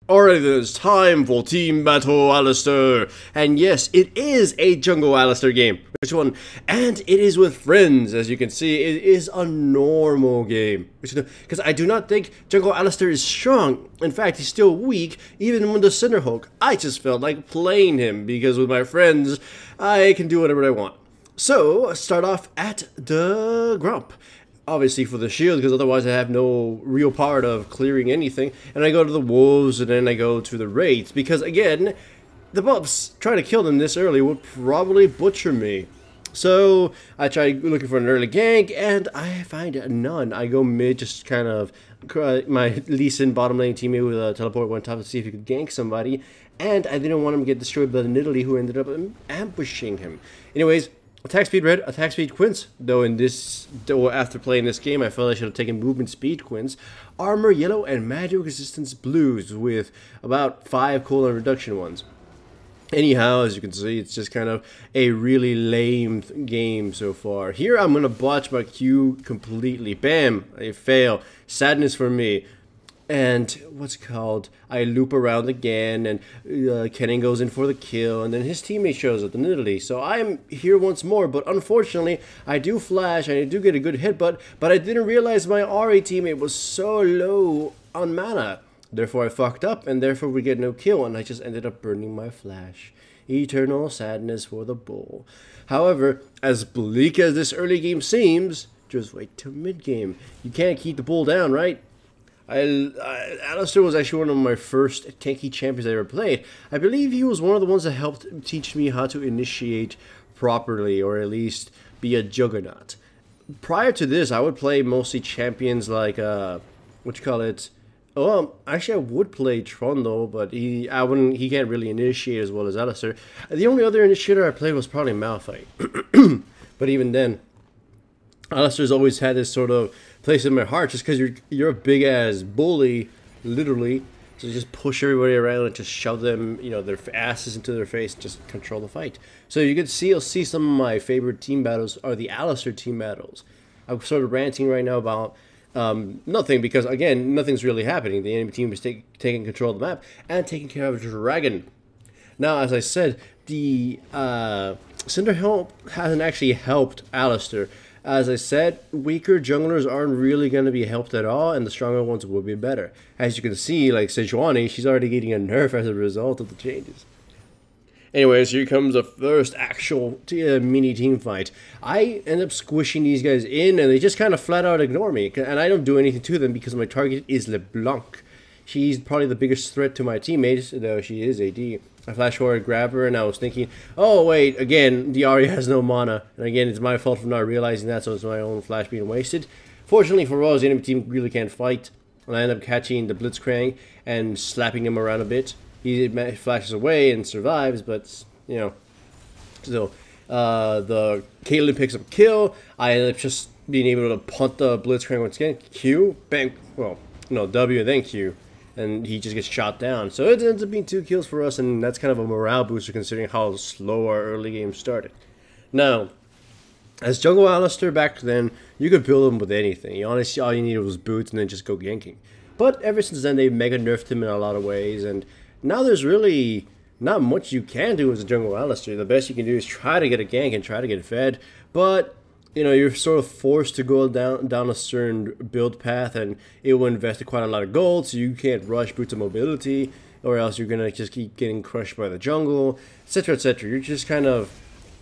Alright then, it's time for Team Battle Alistar. And yes, it is a Jungle Alistar game. Which one? And it is with friends. As you can see, it is a normal game. Because I do not think Jungle Alistar is strong. In fact, he's still weak, even when the Cinder Hulk. I just felt like playing him, because with my friends, I can do whatever I want. So, start off at the Grump. Obviously for the shield, because otherwise I have no real part of clearing anything. And I go to the wolves, and then I go to the raids, because again, the buffs trying to kill them this early would probably butcher me. So I try looking for an early gank, and I find none. I go mid, just kind of my Lee Sin bottom lane teammate with a teleport went top to see if he could gank somebody, and I didn't want him to get destroyed by the Nidalee, who ended up ambushing him. Anyways. Attack speed red, attack speed quints. Though after playing this game, I felt I should have taken movement speed quints. Armor yellow and magic resistance blues with about 5 cooldown reduction ones. Anyhow, as you can see, it's just kind of a really lame game so far. Here, I'm gonna botch my Q completely. Bam! I fail. Sadness for me. And what's it called? I loop around again, and Kennen goes in for the kill, and then his teammate shows up, the Nidalee. So I'm here once more, but unfortunately, I do flash, and I do get a good hit, but I didn't realize my RA teammate was so low on mana. Therefore, I fucked up, and therefore we get no kill, and I just ended up burning my flash. Eternal sadness for the bull. However, as bleak as this early game seems, just wait till mid game. You can't keep the bull down, right? Alistar was actually one of my first tanky champions I ever played. I believe he was one of the ones that helped teach me how to initiate properly, or at least be a juggernaut. Prior to this, I would play mostly champions like, what you call it? Oh, actually I would play Trundle, but he can't really initiate as well as Alistar. The only other initiator I played was probably Malphite. But even then, Alistar's always had this sort of place in my heart, just because you're a big ass bully, literally. So just push everybody around and just shove them, you know, their asses into their face, just control the fight. So you'll see some of my favorite team battles are the Alistar team battles. I'm sort of ranting right now about nothing, because again, nothing's really happening. The enemy team is taking control of the map and taking care of a dragon. Now, as I said, the Cinder Hulk hasn't actually helped Alistar. As I said, weaker junglers aren't really going to be helped at all, and the stronger ones will be better. As you can see, like Sejuani, she's already getting a nerf as a result of the changes. Anyways, here comes the first actual mini team fight. I end up squishing these guys in, and they just kind of flat out ignore me. And I don't do anything to them because my target is LeBlanc. She's probably the biggest threat to my teammates, though she is AD. I flash forward, grab her, and I was thinking, oh wait, again, the Ahri has no mana. And again, it's my fault for not realizing that, so it's my own flash being wasted. Fortunately for us, the enemy team really can't fight. And I end up catching the Blitzcrank and slapping him around a bit. He flashes away and survives, but, you know, still. The Caitlyn picks up a kill. I end up just being able to punt the Blitzcrank once again. Q, bang, well, no, W and then Q. And he just gets shot down. So it ends up being 2 kills for us, and that's kind of a morale booster considering how slow our early game started. Now, as Jungle Alistar back then, you could build him with anything. Honestly, all you needed was boots and then just go ganking. But ever since then, they've mega nerfed him in a lot of ways, and now there's really not much you can do as a Jungle Alistar. The best you can do is try to get a gank and try to get fed, but you know, you're sort of forced to go down a certain build path, and it will invest quite a lot of gold, so you can't rush boots of mobility, or else you're gonna just keep getting crushed by the jungle, etc., etc. You're just kind of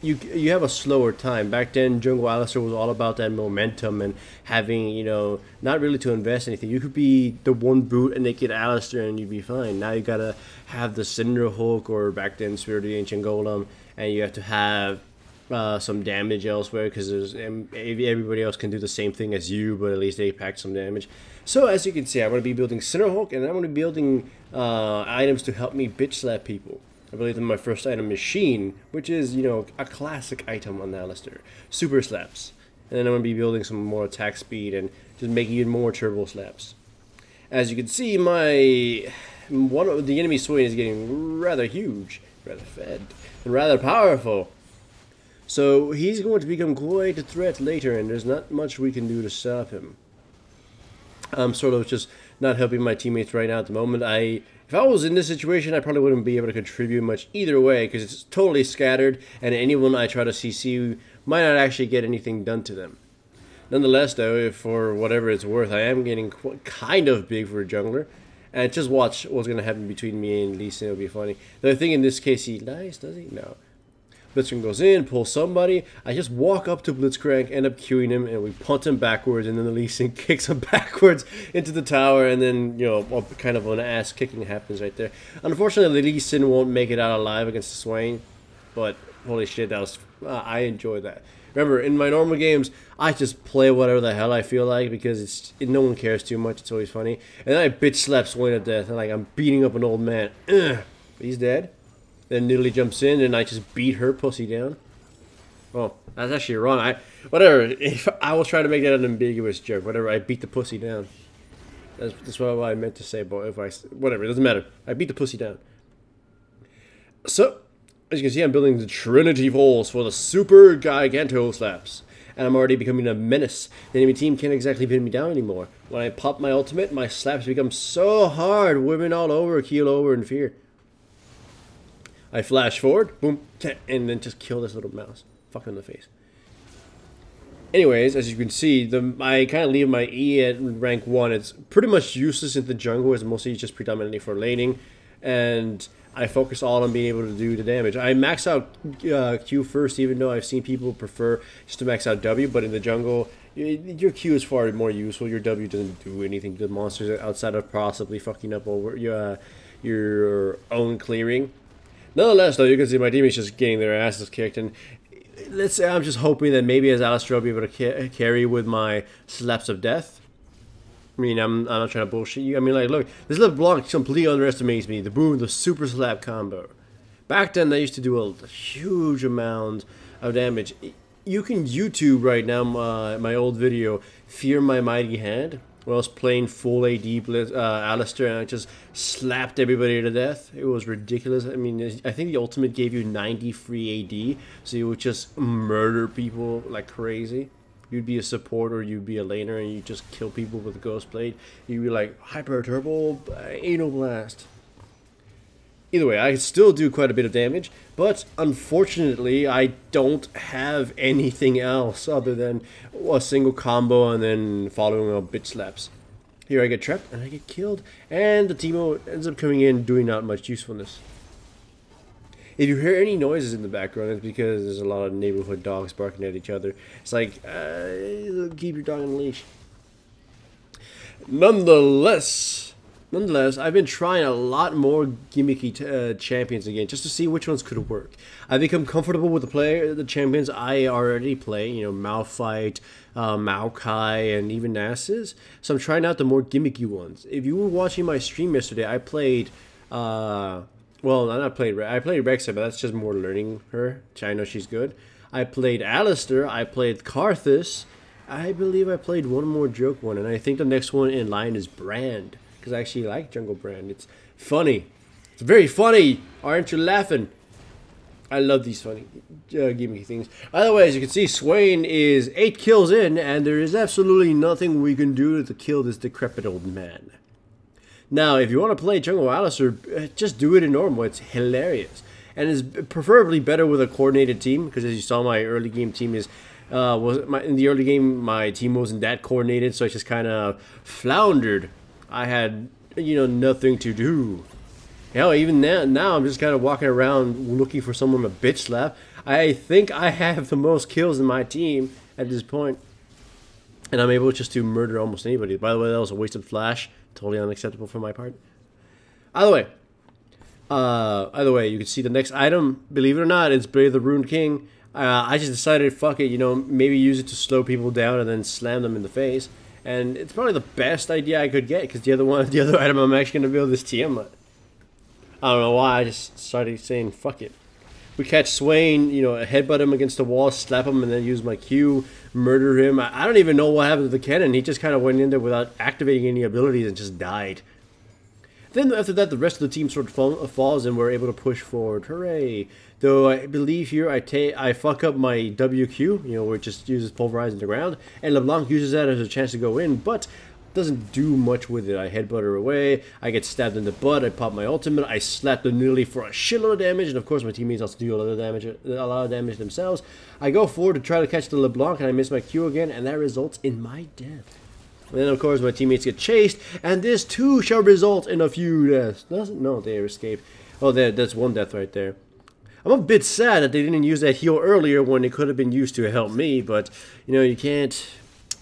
you have a slower time. Back then, Jungle Alistar was all about that momentum and having, you know, not really to invest anything. You could be the one boot and naked Alistar and you'd be fine. Now you gotta have the Cinder Hulk, or back then Spirit of the Ancient Golem, and you have to have some damage elsewhere, because everybody else can do the same thing as you, but at least they pack some damage. So as you can see, I'm going to be building Cinder Hulk, and I'm going to be building items to help me bitch slap people. I believe in my first item, Machine, which is, you know, a classic item on Alistar. Super slaps. And then I'm going to be building some more attack speed and just making even more turbo slaps. As you can see, one of the enemy swing is getting rather huge, rather fed, and rather powerful. So he's going to become quite a threat later, and there's not much we can do to stop him. I'm sort of just not helping my teammates right now at the moment. If I was in this situation, I probably wouldn't be able to contribute much either way, because it's totally scattered, and anyone I try to CC might not actually get anything done to them. Nonetheless, though, if for whatever it's worth, I am getting kind of big for a jungler. And just watch what's going to happen between me and Lee Sin. It'll be funny. The thing in this case, he dies, does he? No. Blitzcrank goes in, pulls somebody. I just walk up to Blitzcrank, end up queuing him, and we punt him backwards. And then the Lee Sin kicks him backwards into the tower. And then, you know, kind of an ass kicking happens right there. Unfortunately, Lee Sin won't make it out alive against Swain. But holy shit, that was I enjoyed that. Remember, in my normal games, I just play whatever the hell I feel like because no one cares too much. It's always funny. And then I bitch slap Swain to death. And like I'm beating up an old man. Ugh. But he's dead. Then Nidalee jumps in and I just beat her pussy down. Oh, that's actually wrong. Whatever. If I was trying to make that an ambiguous joke. Whatever. I beat the pussy down. That's what I meant to say. But whatever. It doesn't matter. I beat the pussy down. So, as you can see, I'm building the Trinity Falls for the Super Giganto slaps. And I'm already becoming a menace. The enemy team can't exactly pin me down anymore. When I pop my ultimate, my slaps become so hard. Women all over, keel over in fear. I flash forward, boom, and then just kill this little mouse. Fuck him in the face. Anyways, as you can see, I kind of leave my E at rank 1. It's pretty much useless in the jungle. It's mostly just predominantly for laning. And I focus all on being able to do the damage. I max out Q first, even though I've seen people prefer just to max out W. But in the jungle, your Q is far more useful. Your W doesn't do anything to the monsters outside of possibly fucking up over your own clearing. Nonetheless, though, you can see my team is just getting their asses kicked. And let's say I'm just hoping that maybe as Alistar I'll be able to carry with my slaps of death. I mean, I'm not trying to bullshit you. I mean, like, look, this little block completely underestimates me. The super slap combo. Back then, I used to do a huge amount of damage. You can YouTube right now my old video, Fear My Mighty Hand, where I was playing full AD Alistar, and I just slapped everybody to death. It was ridiculous. I mean, I think the ultimate gave you 90 free AD, so you would just murder people like crazy. You'd be a support or you'd be a laner and you just kill people with a ghost blade. You'd be like, hyper turbo, anal blast. Either way, I still do quite a bit of damage, but unfortunately, I don't have anything else other than a single combo and then following up bitch slaps. Here I get trapped and I get killed, and the Teemo ends up coming in doing not much usefulness. If you hear any noises in the background, it's because there's a lot of neighborhood dogs barking at each other. It's like, keep your dog on a leash. Nonetheless, I've been trying a lot more gimmicky champions again, just to see which ones could work. I've become comfortable with the champions I already play, you know, Malphite, Maokai, and even Nasus. So I'm trying out the more gimmicky ones. If you were watching my stream yesterday, I played, I played Rexa, but that's just more learning her. I know she's good. I played Alistar, I played Karthus. I believe I played one more joke one, and I think the next one in line is Brand. Because I actually like Jungle Brand. It's funny. It's very funny. Aren't you laughing? I love these funny gimmicky things. Either way, as you can see, Swain is 8 kills in, and there is absolutely nothing we can do to kill this decrepit old man. Now, if you want to play Jungle Alistar, just do it in normal. It's hilarious. And it's preferably better with a coordinated team, because as you saw, my early game team is... in the early game, my team wasn't that coordinated, so it just kind of floundered. I had, you know, nothing to do. Hell, even now I'm just kind of walking around looking for someone to bitch slap. I think I have the most kills in my team at this point. And I'm able just to murder almost anybody. By the way, that was a wasted flash. Totally unacceptable for my part. Either way, you can see the next item. Believe it or not, it's Brave the Ruined King. I just decided, fuck it, you know, maybe use it to slow people down and then slam them in the face. And it's probably the best idea I could get, because the other item I'm actually going to build is Tiamat. I don't know why, I just started saying fuck it. We catch Swain, you know, headbutt him against the wall, slap him, and then use my Q, murder him. I don't even know what happened to the cannon. He just kind of went in there without activating any abilities and just died. Then after that, the rest of the team sort of falls and we're able to push forward. Hooray! Though I believe here I fuck up my WQ, you know, where it just uses pulverize in the ground, and LeBlanc uses that as a chance to go in. But doesn't do much with it. I headbutt her away, I get stabbed in the butt, I pop my ultimate, I slap the Nilly for a shitload of damage, and of course my teammates also do a lot of damage themselves. I go forward to try to catch the LeBlanc, and I miss my Q again, and that results in my death. And then of course my teammates get chased, and this too shall result in a few deaths. No, they escaped. Oh, that's one death right there. I'm a bit sad that they didn't use that heal earlier when it could have been used to help me, but you know, you can't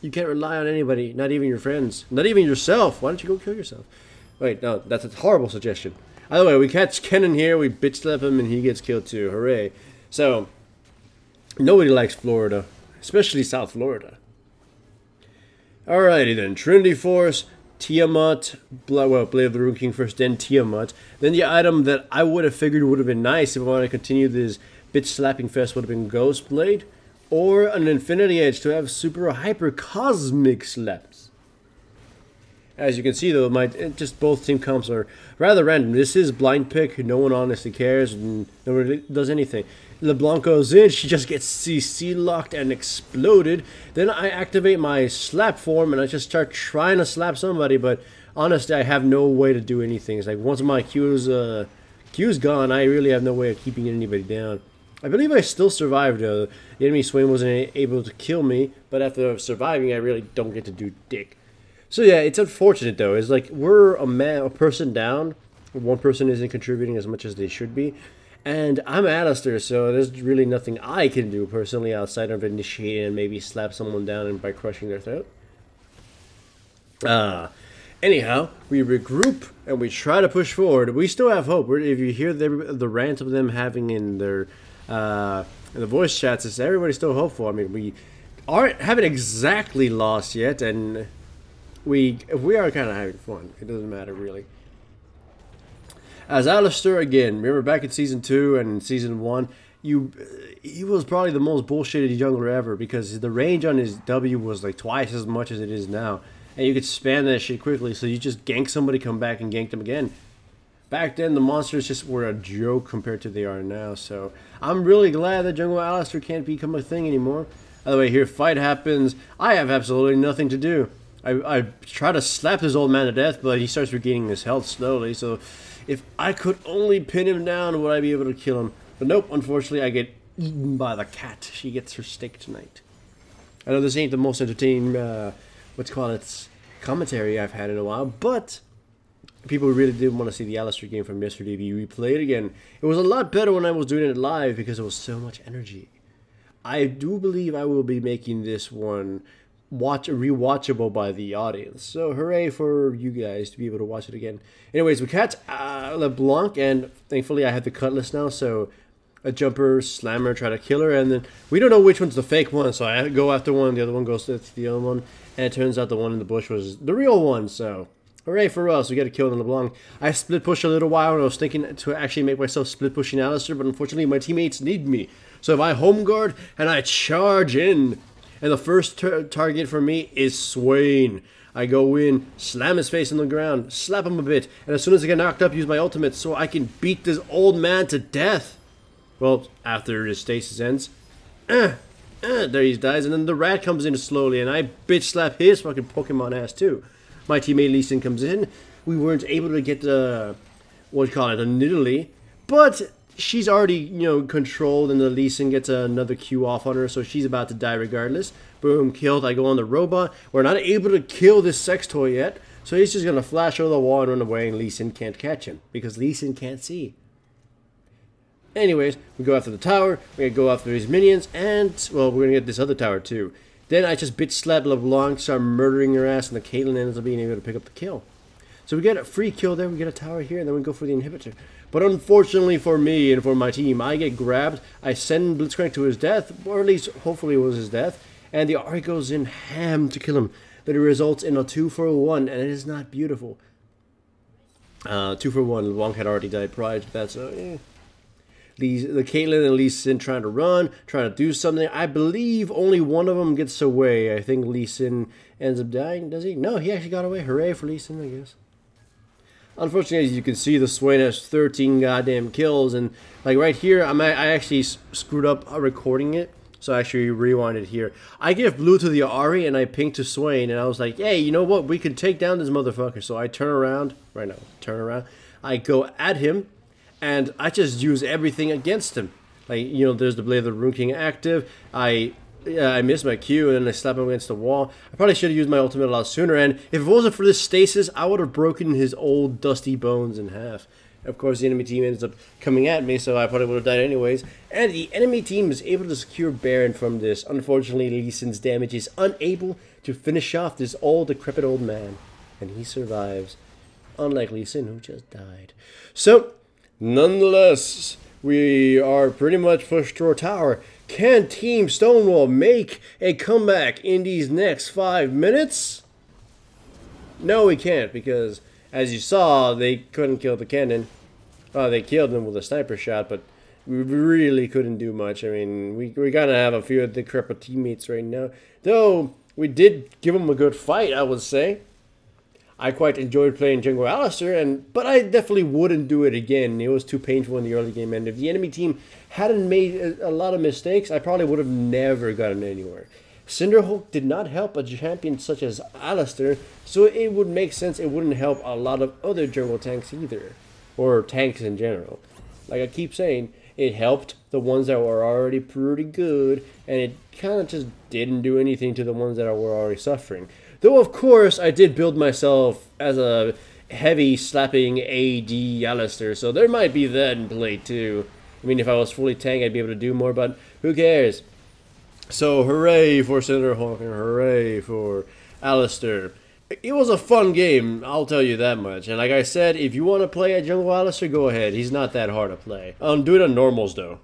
rely on anybody, not even your friends, not even yourself. Why don't you go kill yourself? Wait, no, that's a horrible suggestion. Either way, we catch Kenan here, we bitch slap him, and he gets killed too. Hooray. So, nobody likes Florida, especially South Florida. Alrighty then, Trinity Force, Tiamat, Blade of the Rune King first, then Tiamat. Then the item that I would have figured would have been nice if I wanted to continue this bitch slapping fest would have been Ghost Blade, or an Infinity Edge to have super hyper cosmic slaps. As you can see though, just both team comps are rather random. This is blind pick, no one honestly cares, and nobody does anything. LeBlanc goes in, she just gets CC locked and exploded. Then I activate my slap form and I just start trying to slap somebody, but honestly I have no way to do anything. It's like once my Q's gone, I really have no way of keeping anybody down. I believe I still survived though. The enemy Swain wasn't able to kill me, but after surviving I really don't get to do dick. So yeah, it's unfortunate though. It's like we're a person down. One person isn't contributing as much as they should be. And I'm Alistar, so there's really nothing I can do personally outside of initiate and maybe slap someone down by crushing their throat. Anyhow, we regroup and we try to push forward. We still have hope. If you hear the rant of them having in their in the voice chats, it's everybody's still hopeful. I mean, we haven't exactly lost yet, and we are kind of having fun. It doesn't matter really. As Alistar, again, remember back in Season 2 and Season 1, he was probably the most bullshitted jungler ever because the range on his W was like twice as much as it is now. And you could spam that shit quickly, so you just gank somebody, come back, and gank them again. Back then, the monsters just were a joke compared to they are now, so I'm really glad that Jungle Alistar can't become a thing anymore. By the way, here, fight happens. I have absolutely nothing to do. I try to slap this old man to death, but he starts regaining his health slowly, so if I could only pin him down, would I be able to kill him? But nope, unfortunately, I get eaten by the cat. She gets her steak tonight. I know this ain't the most entertaining, commentary I've had in a while, but people really did want to see the Alistar game from yesterday be replayed again. It was a lot better when I was doing it live because it was so much energy. I do believe I will be making this one rewatchable by the audience. So hooray for you guys to be able to watch it again. Anyways, we catch LeBlanc, and thankfully I have the cutlass now, so a jumper, slammer, try to kill her, and then we don't know which one's the fake one, so I go after one, the other one goes to the other one, and it turns out the one in the bush was the real one, so hooray for us, we got to kill LeBlanc. I split push a little while, and I was thinking to actually make myself split pushing Alistar, but unfortunately my teammates need me. So if I home guard, and I charge in, and the first target for me is Swain. I go in, slam his face on the ground, slap him a bit, and as soon as I get knocked up, use my ultimate so I can beat this old man to death. Well, after his stasis ends. There he dies, and then the rat comes in slowly, and I bitch slap his fucking Pokemon ass too. My teammate Lee Sin comes in. We weren't able to get the, a Nidalee, but she's already, controlled, and the Lee Sin gets another Q off on her, so she's about to die regardless. Boom, killed. I go on the robot. We're not able to kill this sex toy yet, so he's just gonna flash over the wall and run away, and Lee Sin can't catch him because Lee Sin can't see. Anyways, we go after the tower. We're gonna go after his minions, and well, we're gonna get this other tower too. Then I just bitch slap LeBlanc, start murdering her ass, and the Caitlyn ends up being able to pick up the kill. So we get a free kill there. We get a tower here, and then we go for the inhibitor. But unfortunately for me and for my team, I get grabbed. I send Blitzcrank to his death, or at least hopefully it was his death. And the Ari goes in ham to kill him. But it results in a 2-for-1, and it is not beautiful. 2-for-1. LeBlanc had already died prior to that, so yeah. The Caitlyn and Lee Sin trying to run, trying to do something. I believe only one of them gets away. I think Lee Sin ends up dying. Does he? No, he actually got away. Hooray for Lee Sin, I guess. Unfortunately, as you can see, the Swain has 13 goddamn kills, and like right here, I actually screwed up recording it. So I actually rewinded here. I give blue to the Ari and I pink to Swain, and I was like, hey, you know what? We can take down this motherfucker. So I turn around, right now, turn around. I go at him, and I just use everything against him. Like, you know, there's the Blade of the Rune King active. I missed my Q, and then I slap him against the wall. I probably should have used my ultimate a lot sooner, and if it wasn't for this stasis, I would have broken his old dusty bones in half. Of course, the enemy team ends up coming at me, so I probably would have died anyways. And the enemy team is able to secure Baron from this. Unfortunately, Lee Sin's damage is unable to finish off this decrepit old man. And he survives, unlike Lee Sin, who just died. So, nonetheless, we are pretty much pushed to our tower. Can Team Stonewall make a comeback in these next 5 minutes? No, we can't, because as you saw, they couldn't kill the cannon. They killed him with a sniper shot, but we really couldn't do much. I mean, we gotta have a few of the decrepit teammates right now. Though, we did give them a good fight, I would say. I quite enjoyed playing Jungle Alistar, but I definitely wouldn't do it again. It was too painful in the early game, and if the enemy team hadn't made a lot of mistakes, I probably would have never gotten anywhere. Cinderhulk did not help a champion such as Alistar, so it would make sense it wouldn't help a lot of other jungle tanks either. Or tanks in general. Like I keep saying, it helped the ones that were already pretty good, and it kind of just didn't do anything to the ones that were already suffering. Though, of course, I did build myself as a heavy slapping AD Alistar, so there might be that in play too. I mean, if I was fully tank, I'd be able to do more, but who cares? So, hooray for Cinderhulk and hooray for Alistar. It was a fun game, I'll tell you that much. And like I said, if you want to play a Jungle Alistar, go ahead. He's not that hard to play. Do it on normals, though.